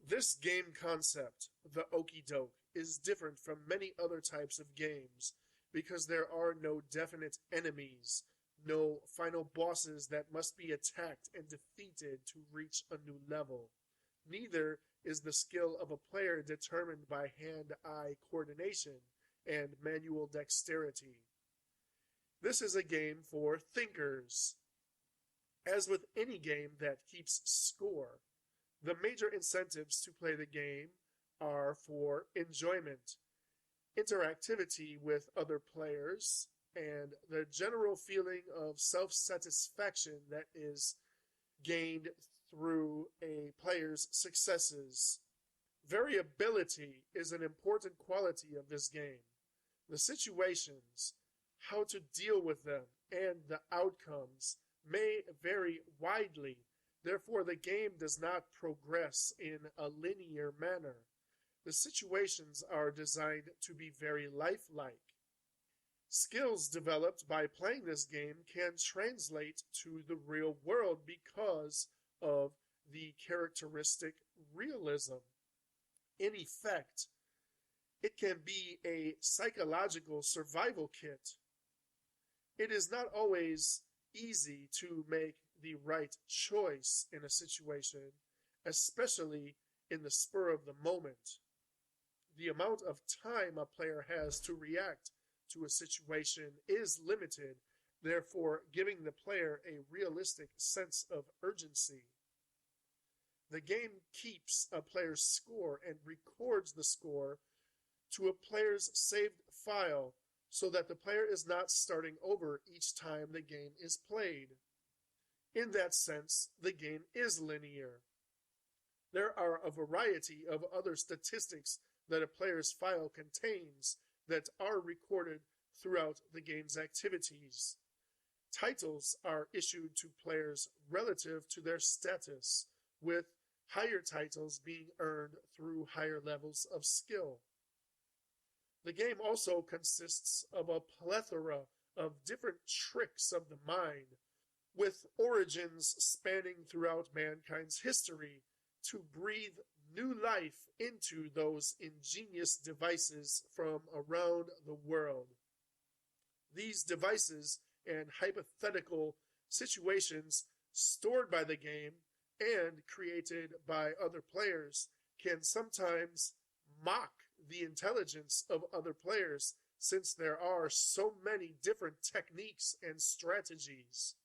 This game concept, the Okie doke, is different from many other types of games because there are no definite enemies, no final bosses that must be attacked and defeated to reach a new level. Neither is the skill of a player determined by hand-eye coordination and manual dexterity. This is a game for thinkers. As with any game that keeps score, the major incentives to play the game are for enjoyment, interactivity with other players, and the general feeling of self-satisfaction that is gained through a player's successes. Variability is an important quality of this game. The situations, how to deal with them, and the outcomes may vary widely. Therefore, the game does not progress in a linear manner. The situations are designed to be very lifelike. Skills developed by playing this game can translate to the real world because of the characteristic realism. In effect, it can be a psychological survival kit. It is not always easy to make the right choice in a situation, especially in the spur of the moment. The amount of time a player has to react to a situation is limited, therefore giving the player a realistic sense of urgency. The game keeps a player's score and records the score to a player's saved file so that the player is not starting over each time the game is played. In that sense, the game is linear. There are a variety of other statistics that a player's file contains that are recorded throughout the game's activities. Titles are issued to players relative to their status, with higher titles being earned through higher levels of skill. The game also consists of a plethora of different tricks of the mind, with origins spanning throughout mankind's history, to breathe new life into those ingenious devices from around the world. These devices and hypothetical situations stored by the game and created by other players can sometimes mock the intelligence of other players, since there are so many different techniques and strategies.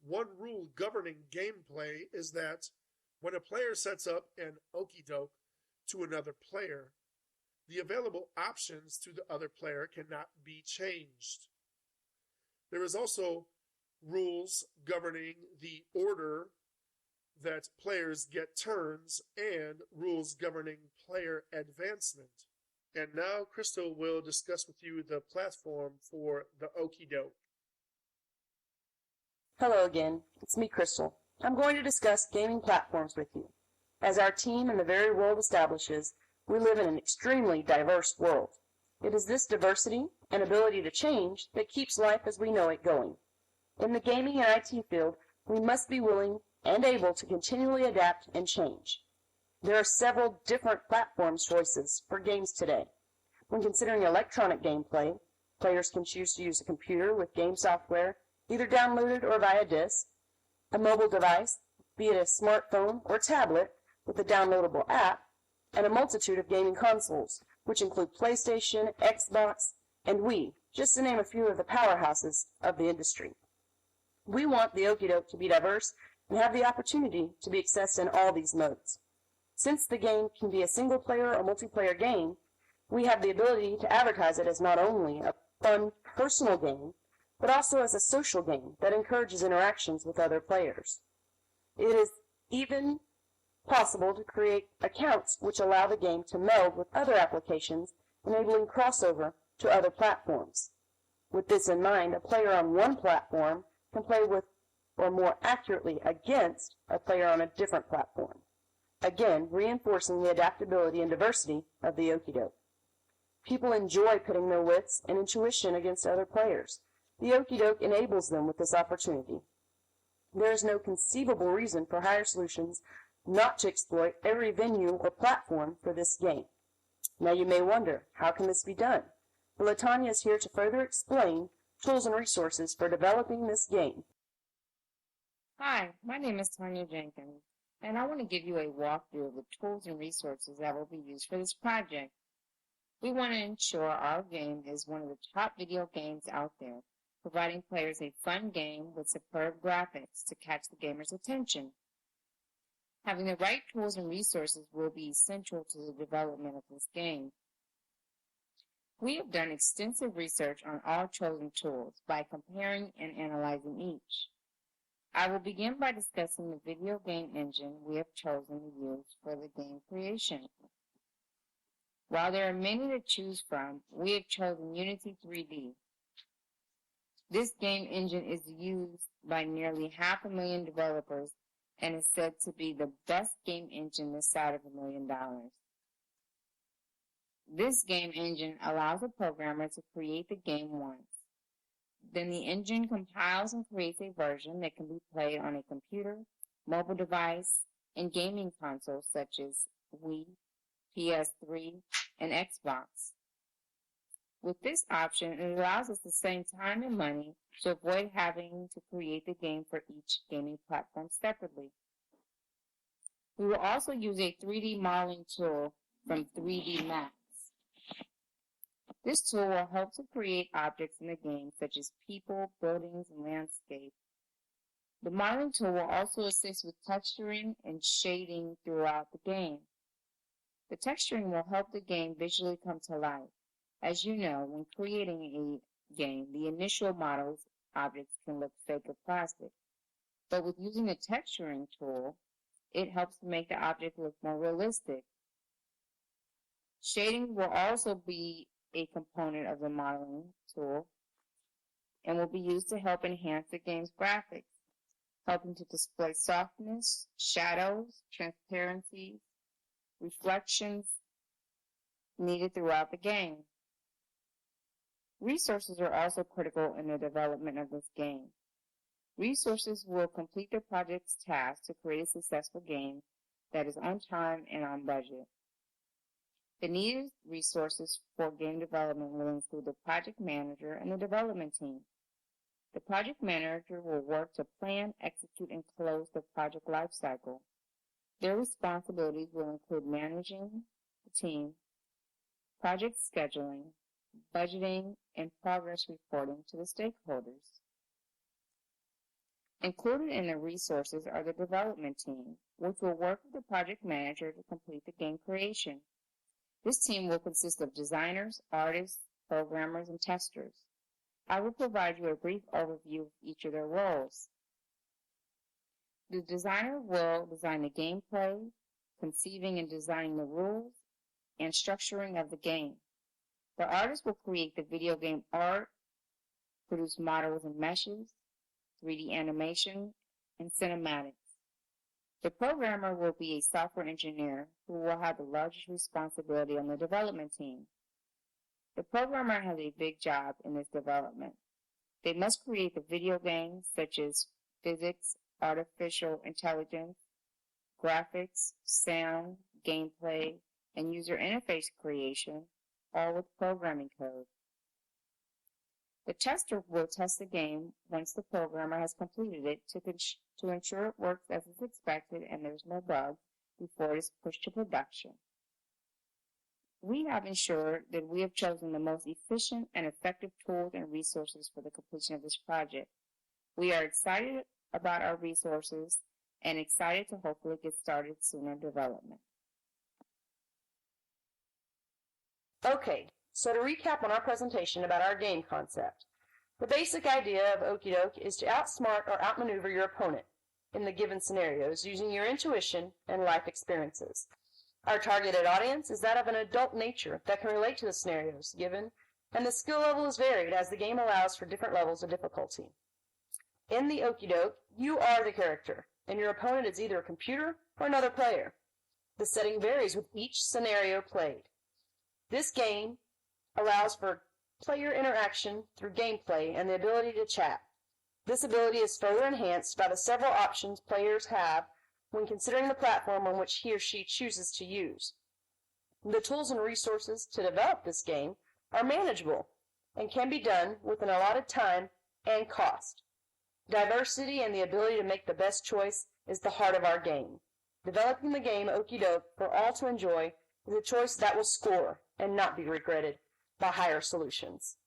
One rule governing gameplay is that when a player sets up an okie doke to another player, the available options to the other player cannot be changed. There is also rules governing the order that players get turns and rules governing player advancement. And now Crystal will discuss with you the platform for the okie doke. Hello again, it's me, Crystal. I'm going to discuss gaming platforms with you. As our team and the very world establishes, we live in an extremely diverse world. It is this diversity and ability to change that keeps life as we know it going. In the gaming and IT field, we must be willing and able to continually adapt and change. There are several different platform choices for games today. When considering electronic gameplay, players can choose to use a computer with game software, either downloaded or via disk, a mobile device, be it a smartphone or tablet with a downloadable app, and a multitude of gaming consoles, which include PlayStation, Xbox, and Wii, just to name a few of the powerhouses of the industry. We want the okie doke to be diverse and have the opportunity to be accessed in all these modes. Since the game can be a single-player or multiplayer game, we have the ability to advertise it as not only a fun, personal game, but also as a social game that encourages interactions with other players. It is even possible to create accounts which allow the game to meld with other applications, enabling crossover to other platforms. With this in mind, a player on one platform can play with, or more accurately against, a player on a different platform, again reinforcing the adaptability and diversity of the okie doke. People enjoy pitting their wits and intuition against other players. The okie doke enables them with this opportunity. There is no conceivable reason for higher solutions not to exploit every venue or platform for this game. Now you may wonder, how can this be done? Well, Latanya is here to further explain tools and resources for developing this game. Hi, my name is Tanya Jenkins, and I want to give you a walkthrough of the tools and resources that will be used for this project. We want to ensure our game is one of the top video games out there, providing players a fun game with superb graphics to catch the gamer's attention. Having the right tools and resources will be essential to the development of this game. We have done extensive research on all chosen tools by comparing and analyzing each. I will begin by discussing the video game engine we have chosen to use for the game creation. While there are many to choose from, we have chosen Unity 3D. This game engine is used by nearly 500,000 developers and is said to be the best game engine this side of $1 million. This game engine allows a programmer to create the game once. Then the engine compiles and creates a version that can be played on a computer, mobile device, and gaming consoles such as Wii, PS3, and Xbox. With this option, it allows us to save time and money to avoid having to create the game for each gaming platform separately. We will also use a 3D modeling tool from 3D Max. This tool will help to create objects in the game, such as people, buildings, and landscape. The modeling tool will also assist with texturing and shading throughout the game. The texturing will help the game visually come to life. As you know, when creating a game, the initial models objects can look fake or plastic. But with using the texturing tool, it helps to make the object look more realistic. Shading will also be a component of the modeling tool and will be used to help enhance the game's graphics, helping to display softness, shadows, transparencies, reflections needed throughout the game. Resources are also critical in the development of this game. Resources will complete the project's task to create a successful game that is on time and on budget. The needed resources for game development will include the project manager and the development team. The project manager will work to plan, execute, and close the project lifecycle. Their responsibilities will include managing the team, project scheduling, budgeting, and progress reporting to the stakeholders. Included in the resources are the development team, which will work with the project manager to complete the game creation. This team will consist of designers, artists, programmers, and testers. I will provide you a brief overview of each of their roles. The designer will design the gameplay, conceiving and designing the rules, and structuring of the game. The artist will create the video game art, produce models and meshes, 3D animation, and cinematics. The programmer will be a software engineer who will have the largest responsibility on the development team. The programmer has a big job in this development. They must create the video games such as physics, artificial intelligence, graphics, sound, gameplay, and user interface creation, all with programming code. The tester will test the game once the programmer has completed it to ensure it works as is expected and there's no bugs before it is pushed to production. We have ensured that we have chosen the most efficient and effective tools and resources for the completion of this project. We are excited about our resources and excited to hopefully get started soon in development. Okay, so to recap on our presentation about our game concept, the basic idea of Okie Doke is to outsmart or outmaneuver your opponent in the given scenarios using your intuition and life experiences. Our targeted audience is that of an adult nature that can relate to the scenarios given, and the skill level is varied as the game allows for different levels of difficulty. In the Okie Doke, you are the character, and your opponent is either a computer or another player. The setting varies with each scenario played. This game allows for player interaction through gameplay and the ability to chat. This ability is further enhanced by the several options players have when considering the platform on which he or she chooses to use. The tools and resources to develop this game are manageable and can be done with an allotted time and cost. Diversity and the ability to make the best choice is the heart of our game. Developing the game Okie Doke for all to enjoy is a choice that will score and not be regretted by higher solutions.